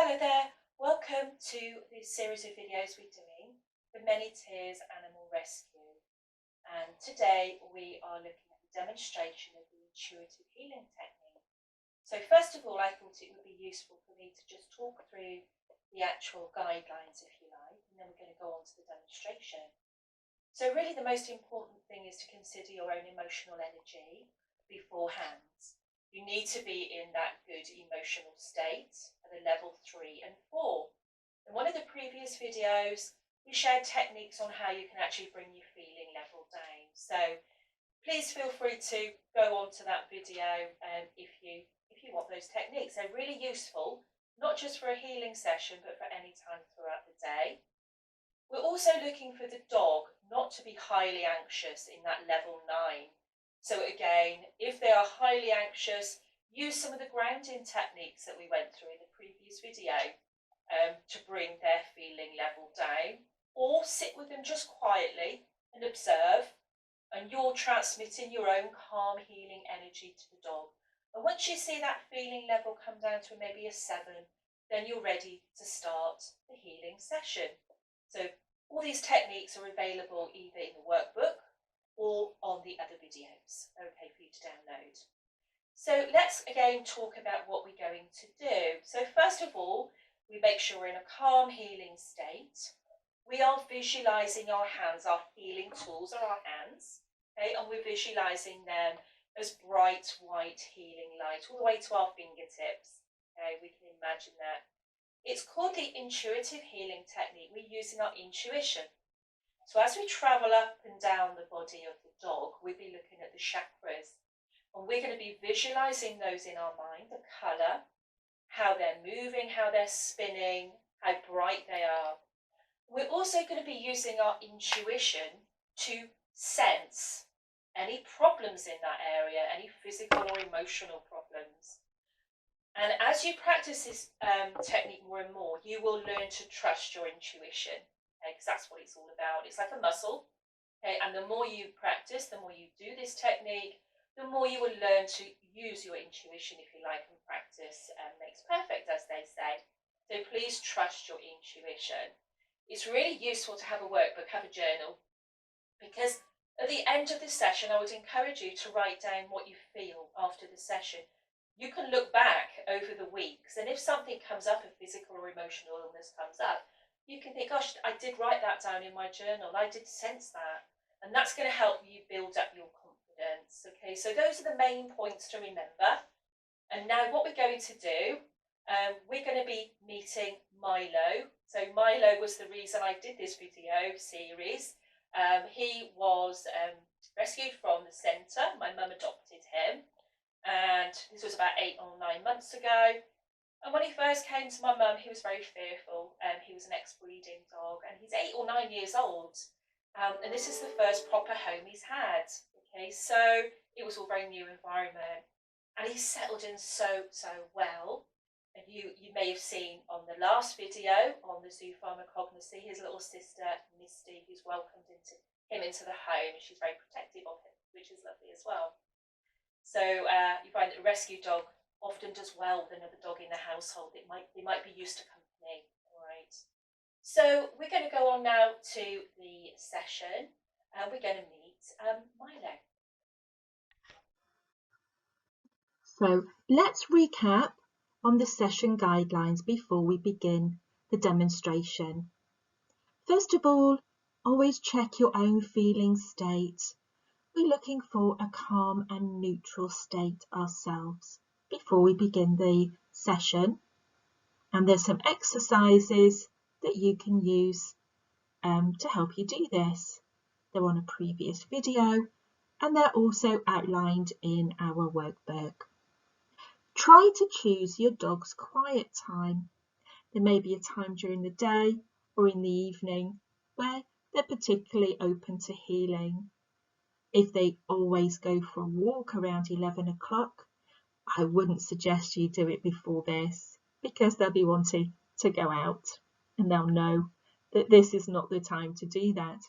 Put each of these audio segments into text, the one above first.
Hello there, welcome to this series of videos we're doing, The Many Tears Animal Rescue. And today we are looking at the demonstration of the intuitive healing technique. So first of all, I thought it would be useful for me to just talk through the actual guidelines, if you like, and then we're going to go on to the demonstration. So really the most important thing is to consider your own emotional energy beforehand. You need to be in that good emotional state at a level 3 and 4. In one of the previous videos, we shared techniques on how you can actually bring your feeling level down. So please feel free to go on to that video if you want those techniques. They're really useful, not just for a healing session, but for any time throughout the day. We're also looking for the dog not to be highly anxious in that level 9. So again, if they are highly anxious, use some of the grounding techniques that we went through in the previous video to bring their feeling level down, or sit with them just quietly and observe, and you're transmitting your own calm, healing energy to the dog. And once you see that feeling level come down to maybe a 7, then you're ready to start the healing session. So all these techniques are available either in the workbook or on the other videos, okay, for you to download. So let's again talk about what we're going to do. So first of all, we make sure we're in a calm, healing state. We are visualizing our hands. Our healing tools are our hands, okay, and we're visualizing them as bright white healing light all the way to our fingertips. Okay, we can imagine that. It's called the intuitive healing technique. We're using our intuition. So as we travel up and down the body of the dog, we'll be looking at the chakras, and we're going to be visualizing those in our mind, the color, how they're moving, how they're spinning, how bright they are. We're also going to be using our intuition to sense any problems in that area, any physical or emotional problems. And as you practice this technique more and more, you will learn to trust your intuition. Because that's what it's all about. It's like a muscle, okay? And the more you practice, the more you do this technique, the more you will learn to use your intuition, if you like, and practice makes perfect, as they say. So please trust your intuition. It's really useful to have a workbook, have a journal, because at the end of the session, I would encourage you to write down what you feel after the session. You can look back over the weeks, and if something comes up, a physical or emotional illness comes up, you can think, gosh, I did write that down in my journal. I did sense that. And that's going to help you build up your confidence. Okay, so those are the main points to remember. And now what we're going to do, we're going to be meeting Milo. So Milo was the reason I did this video series. He was rescued from the centre. My mum adopted him. And this was about 8 or 9 months ago. And when he first came to my mum, he was very fearful. He was an ex-breeding dog, and he's 8 or 9 years old. And this is the first proper home he's had. Okay, so it was all very new environment, and he settled in so well. And you may have seen on the last video on the Zoopharmacognosy, his little sister Misty, who's welcomed him into the home. She's very protective of him, which is lovely as well. So you find that a rescue dog often does well with another dog in the household. They might be used to company. All right. So we're going to go on now to the session, and we're going to meet Milo. So let's recap on the session guidelines before we begin the demonstration. First of all, always check your own feeling state. We're looking for a calm and neutral state ourselves before we begin the session, and there's some exercises that you can use to help you do this. They're on a previous video, and they're also outlined in our workbook. Try to choose your dog's quiet time. There may be a time during the day or in the evening where they're particularly open to healing. If they always go for a walk around 11 o'clock, I wouldn't suggest you do it before this, because they'll be wanting to go out and they'll know that this is not the time to do that.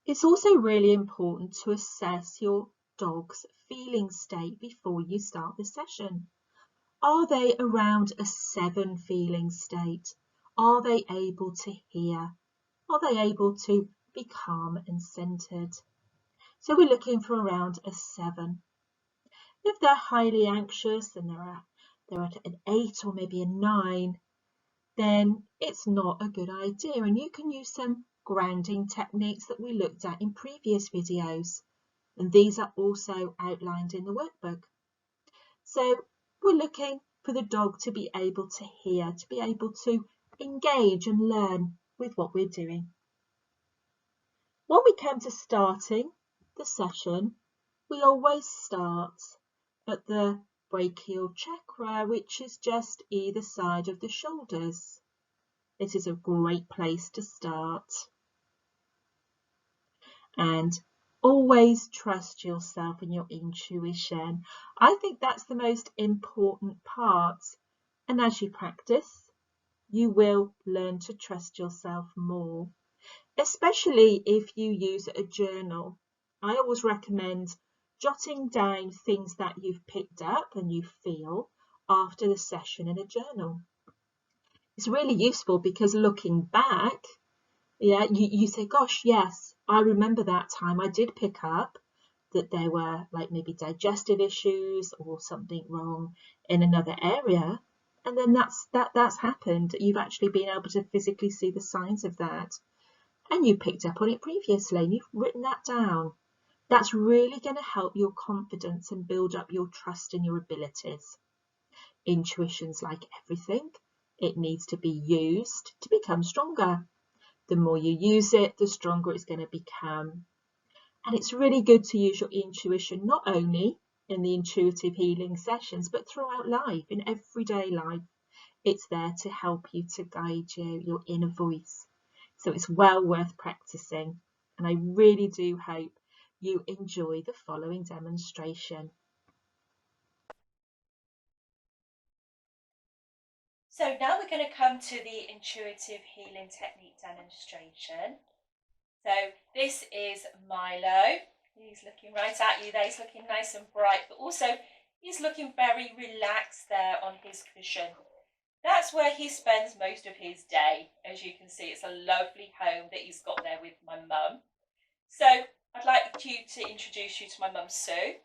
It's also really important to assess your dog's feeling state before you start the session. Are they around a 7 feeling state? Are they able to hear? Are they able to be calm and centered? So we're looking for around a 7. If they're highly anxious and they're at an 8 or maybe a 9, then it's not a good idea. And you can use some grounding techniques that we looked at in previous videos. And these are also outlined in the workbook. So we're looking for the dog to be able to hear, to be able to engage and learn with what we're doing. When we come to starting the session, we always start at the brachial chakra, which is just either side of the shoulders. It is a great place to start. And always trust yourself and your intuition. I think that's the most important part. And as you practice, you will learn to trust yourself more, especially if you use a journal. I always recommend jotting down things that you've picked up and you feel after the session in a journal. It's really useful because looking back, you say, gosh, yes, I remember that time I did pick up that there were like maybe digestive issues or something wrong in another area. And then that's happened. You've actually been able to physically see the signs of that. And you picked up on it previously and you've written that down. That's really going to help your confidence and build up your trust in your abilities. Intuition's like everything. It needs to be used to become stronger. The more you use it, the stronger it's going to become. And it's really good to use your intuition, not only in the intuitive healing sessions, but throughout life, in everyday life. It's there to help you, to guide you, your inner voice. So it's well worth practicing. And I really do hope you enjoy the following demonstration. So now we're going to come to the intuitive healing technique demonstration. So this is Milo. He's looking right at you there. He's looking nice and bright, but also he's looking very relaxed there on his cushion. That's where he spends most of his day. As you can see, it's a lovely home that he's got there with my mum. So I'd like you to introduce you to my mum, Sue.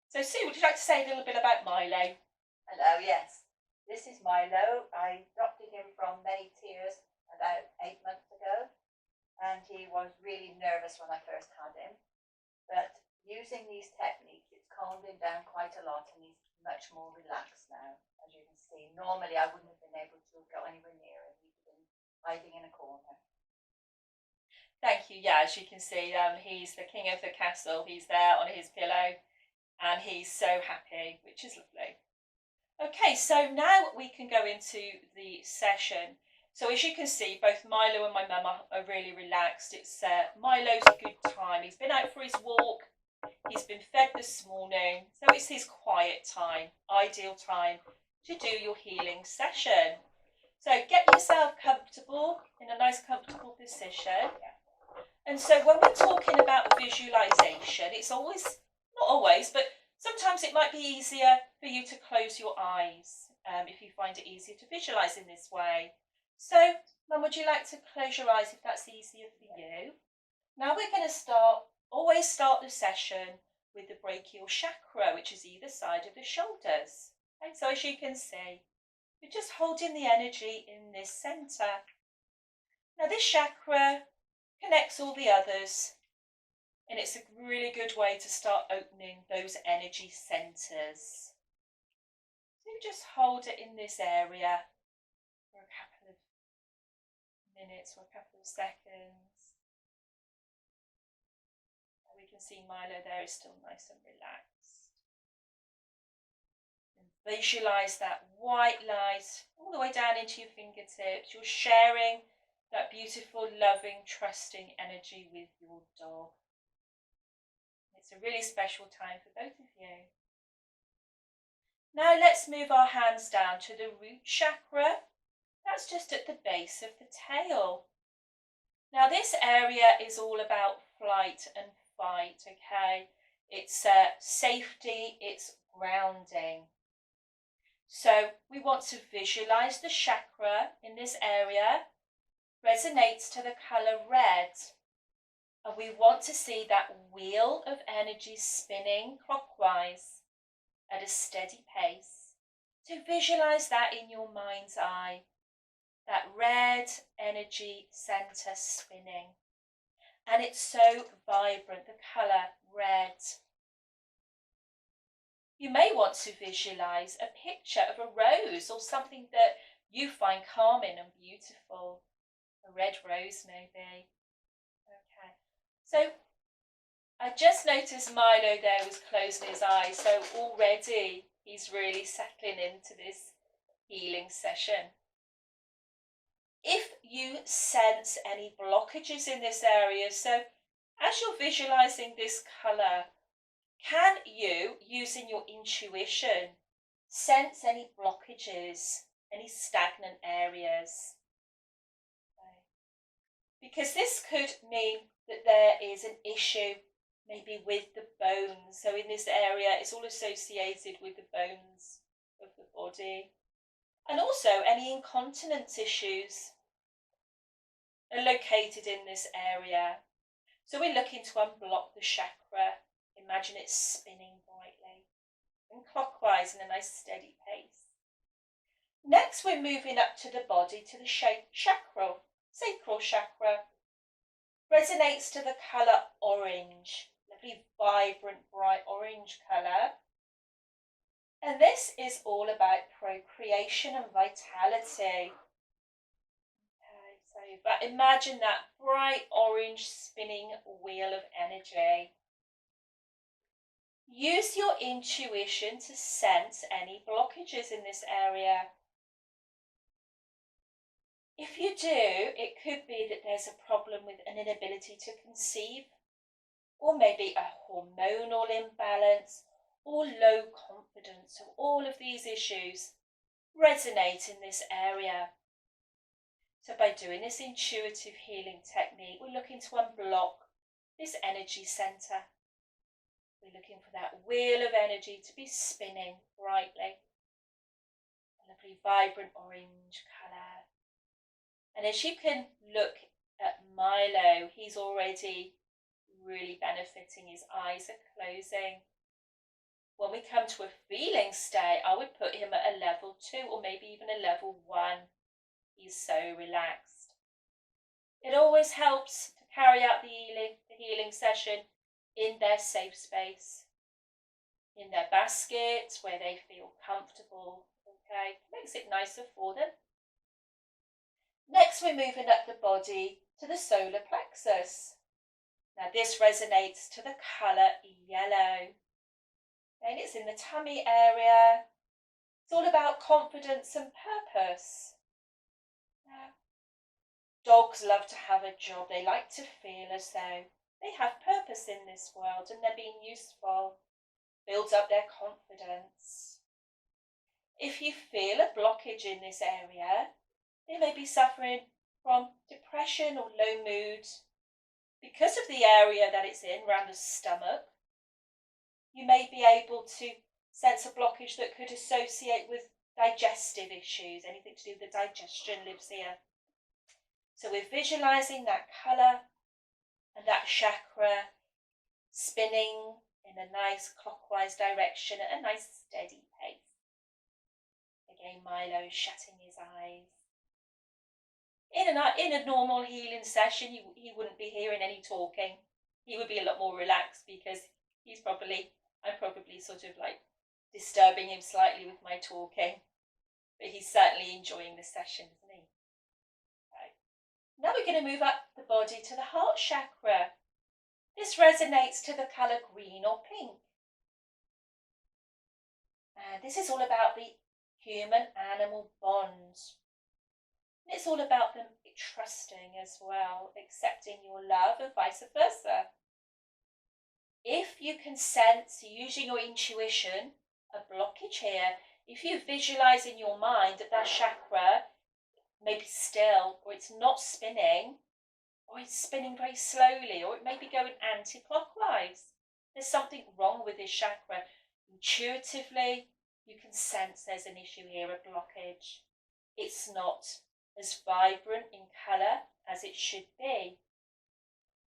So Sue, would you like to say a little bit about Milo? Hello, yes. This is Milo. I adopted him from many tears about 8 months ago, and he was really nervous when I first had him. But using these techniques, it's calmed him down quite a lot, and he's much more relaxed now, as you can see. Normally, I wouldn't have been able to go anywhere near him. He'd been hiding in a corner. Thank you. Yeah, as you can see, he's the king of the castle. He's there on his pillow, and he's so happy, which is lovely. Okay, so now we can go into the session. So as you can see, both Milo and my mum are really relaxed. It's Milo's a good time. He's been out for his walk. He's been fed this morning. So it's his quiet time, ideal time to do your healing session. So get yourself comfortable in a nice comfortable position. And so when we're talking about visualization, it's always, not always, but sometimes it might be easier for you to close your eyes if you find it easier to visualize in this way. So, Mum, would you like to close your eyes if that's easier for you? Now we're going to always start the session with the brachial chakra, which is either side of the shoulders. Okay, so as you can see, you're just holding the energy in this center. Now this chakra connects all the others, and it's a really good way to start opening those energy centers. So you just hold it in this area for a couple of minutes or a couple of seconds. And we can see Milo there is still nice and relaxed. And visualize that white light all the way down into your fingertips. You're sharing that beautiful, loving, trusting energy with your dog. It's a really special time for both of you. Now let's move our hands down to the root chakra. That's just at the base of the tail. Now this area is all about flight and fight, okay? It's safety, it's grounding. So we want to visualize the chakra in this area resonates to the colour red. And we want to see that wheel of energy spinning clockwise at a steady pace. So visualize that in your mind's eye, that red energy centre spinning. And it's so vibrant, the colour red. You may want to visualise a picture of a rose or something that you find calming and beautiful. A red rose maybe. Okay, so I just noticed Milo there was closing his eyes, so already he's really settling into this healing session. If you sense any blockages in this area, so as you're visualising this colour, can you, using your intuition, sense any blockages, any stagnant areas? Okay. Because this could mean that there is an issue maybe with the bones. So in this area, it's all associated with the bones of the body. And also any incontinence issues are located in this area. So we're looking to unblock the chakra. Imagine it spinning brightly and clockwise in a nice steady pace. Next, we're moving up to the body to the sacral chakra. Resonates to the colour orange, lovely vibrant bright orange colour. And this is all about procreation and vitality. Okay, so but imagine that bright orange spinning wheel of energy. Use your intuition to sense any blockages in this area. If you do, it could be that there's a problem with an inability to conceive, or maybe a hormonal imbalance, or low confidence. So all of these issues resonate in this area. So by doing this intuitive healing technique, we're looking to unblock this energy centre. We're looking for that wheel of energy to be spinning brightly. A lovely vibrant orange colour. And as you can look at Milo, he's already really benefiting. His eyes are closing. When we come to a feeling state, I would put him at a level 2 or maybe even a level 1. He's so relaxed. It always helps to carry out the healing session in their safe space, in their basket where they feel comfortable. Okay, makes it nicer for them. Next, we're moving up the body to the solar plexus. Now this resonates to the colour yellow. And it's in the tummy area. It's all about confidence and purpose. Now, dogs love to have a job. They like to feel as though they have purpose in this world and they're being useful. Builds up their confidence. If you feel a blockage in this area, they may be suffering from depression or low mood. Because of the area that it's in, around the stomach, you may be able to sense a blockage that could associate with digestive issues. Anything to do with the digestion lives here. So we're visualising that colour and that chakra spinning in a nice clockwise direction at a nice steady pace. Again, Milo shutting his eyes. In a normal healing session, he wouldn't be hearing any talking. He would be a lot more relaxed because I'm probably sort of like disturbing him slightly with my talking. But he's certainly enjoying the session, isn't he? Right. Now we're going to move up the body to the heart chakra. This resonates to the colour green or pink. And this is all about the human-animal bond. And it's all about them trusting as well, accepting your love and vice versa. If you can sense, using your intuition, a blockage here, if you visualise in your mind that chakra may be still, or it's not spinning, or it's spinning very slowly, or it may be going anti-clockwise, there's something wrong with this chakra. Intuitively, you can sense there's an issue here, a blockage. It's not as vibrant in colour as it should be.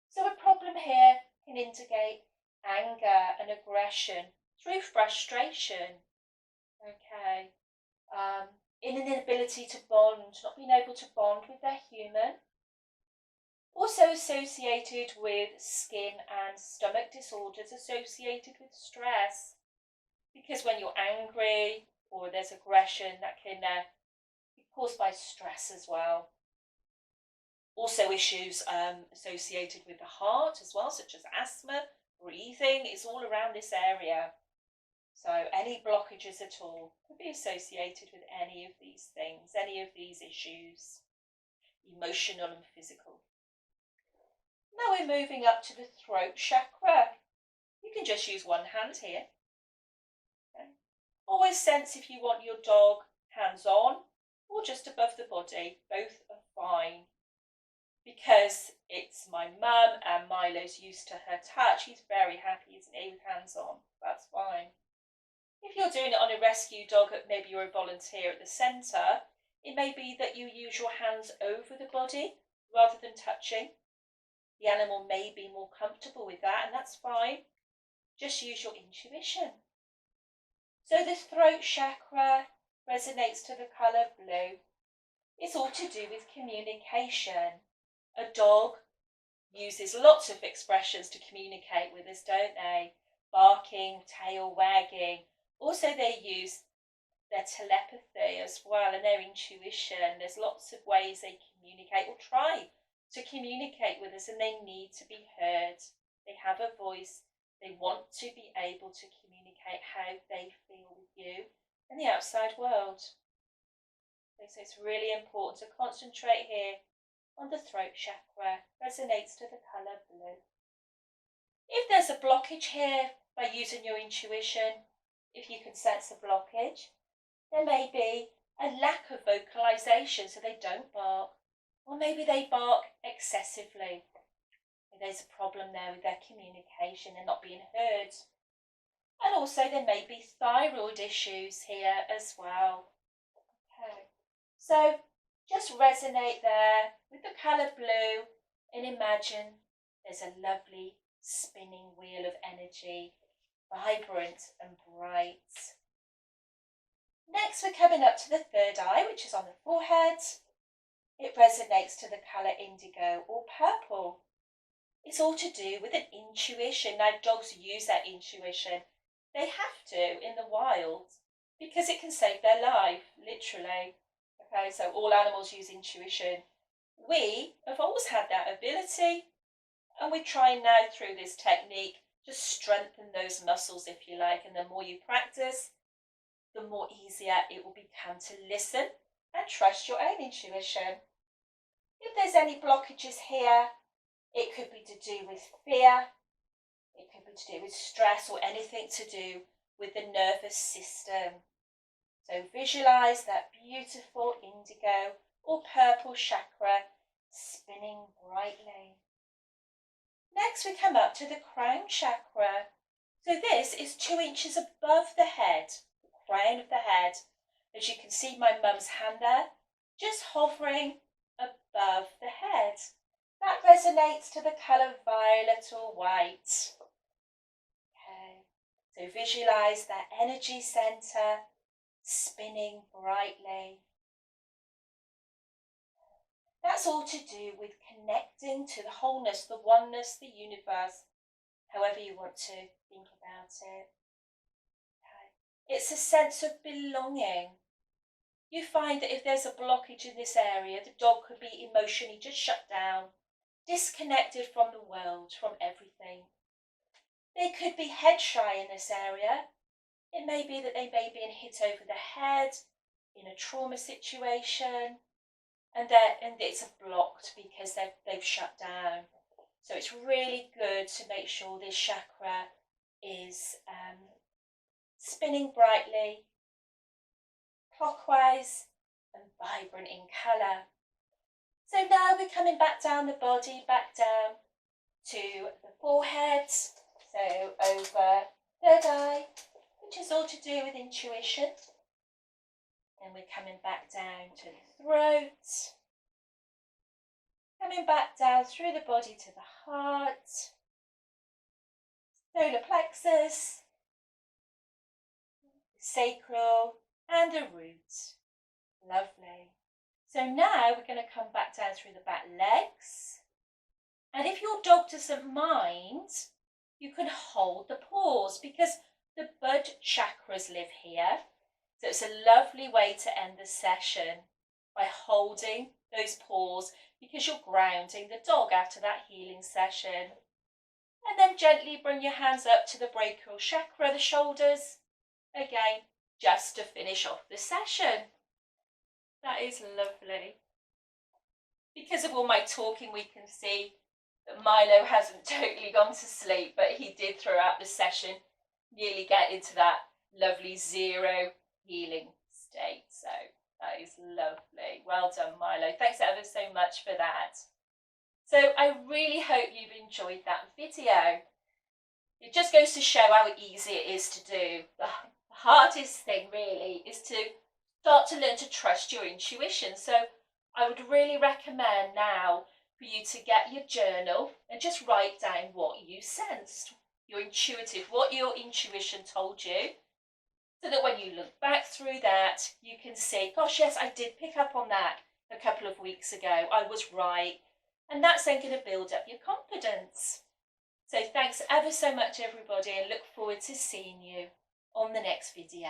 So a problem here can indicate anger and aggression through frustration. Okay. In an inability to bond, not being able to bond with their human. Also associated with skin and stomach disorders associated with stress. Because when you're angry or there's aggression, that can be caused by stress as well. Also issues associated with the heart as well, such as asthma, breathing. It's all around this area. So any blockages at all could be associated with any of these things, any of these issues, emotional and physical. Now we're moving up to the throat chakra. You can just use one hand here. Okay. Always sense if you want your dog hands on or just above the body. Both are fine. Because it's my mum and Milo's used to her touch, he's very happy, isn't he, with hands on. That's fine. If you're doing it on a rescue dog, maybe you're a volunteer at the centre, it may be that you use your hands over the body rather than touching. The animal may be more comfortable with that, and that's fine. Just use your intuition. So the throat chakra resonates to the colour blue. It's all to do with communication. A dog uses lots of expressions to communicate with us, don't they? Barking, tail wagging. Also, they use their telepathy as well and their intuition. There's lots of ways they communicate or try to communicate with us, and they need to be heard. They have a voice. They want to be able to communicate how they feel with you and the outside world. Okay, so it's really important to concentrate here on the throat chakra. Resonates to the colour blue. If there's a blockage here, by using your intuition, if you can sense a blockage, there may be a lack of vocalisation, so they don't bark, or maybe they bark excessively. There's a problem there with their communication and not being heard. And also there may be thyroid issues here as well. Okay, so just resonate there with the colour blue and imagine there's a lovely spinning wheel of energy, vibrant and bright. Next we're coming up to the third eye, which is on the forehead. It resonates to the colour indigo or purple. It's all to do with an intuition. Now dogs use that intuition. They have to in the wild because it can save their life, literally. Okay, so all animals use intuition. We have always had that ability, and we're trying now through this technique to strengthen those muscles, if you like, and the more you practice, the more easier it will become to listen and trust your own intuition. If there's any blockages here, it could be to do with fear, it could be to do with stress, or anything to do with the nervous system. So visualise that beautiful indigo or purple chakra spinning brightly. Next we come up to the crown chakra. So this is 2 inches above the head, the crown of the head. As you can see my mum's hand there, just hovering above the head. That resonates to the colour violet or white. Okay, so visualise that energy centre spinning brightly. That's all to do with connecting to the wholeness, the oneness, the universe, however you want to think about it. Okay. It's a sense of belonging. You find that if there's a blockage in this area, the dog could be emotionally just shut down, disconnected from the world, from everything. They could be head shy in this area. It may be that they may be hit over the head in a trauma situation, and it's blocked because they've shut down. So it's really good to make sure this chakra is spinning brightly, clockwise and vibrant in colour. So now we're coming back down the body, back down to the forehead, so over third eye, which is all to do with intuition. Then we're coming back down to the throat, coming back down through the body to the heart, solar plexus, sacral, and a root. Lovely. So now we're going to come back down through the back legs. And if your dog doesn't mind, you can hold the paws because the bud chakras live here. So it's a lovely way to end the session by holding those paws because you're grounding the dog after that healing session. And then gently bring your hands up to the brachial chakra, the shoulders, again, just to finish off the session. That is lovely. Because of all my talking, we can see that Milo hasn't totally gone to sleep, but he did throughout the session nearly get into that lovely zero healing state. So that is lovely. Well done, Milo. Thanks ever so much for that. So I really hope you've enjoyed that video. It just goes to show how easy it is to do. The hardest thing really is to start to learn to trust your intuition. So I would really recommend now for you to get your journal and just write down what you sensed, your intuitive, what your intuition told you, so that when you look back through that, you can see, gosh, yes, I did pick up on that a couple of weeks ago. I was right. And that's then going to build up your confidence. So thanks ever so much, everybody, and look forward to seeing you on the next video.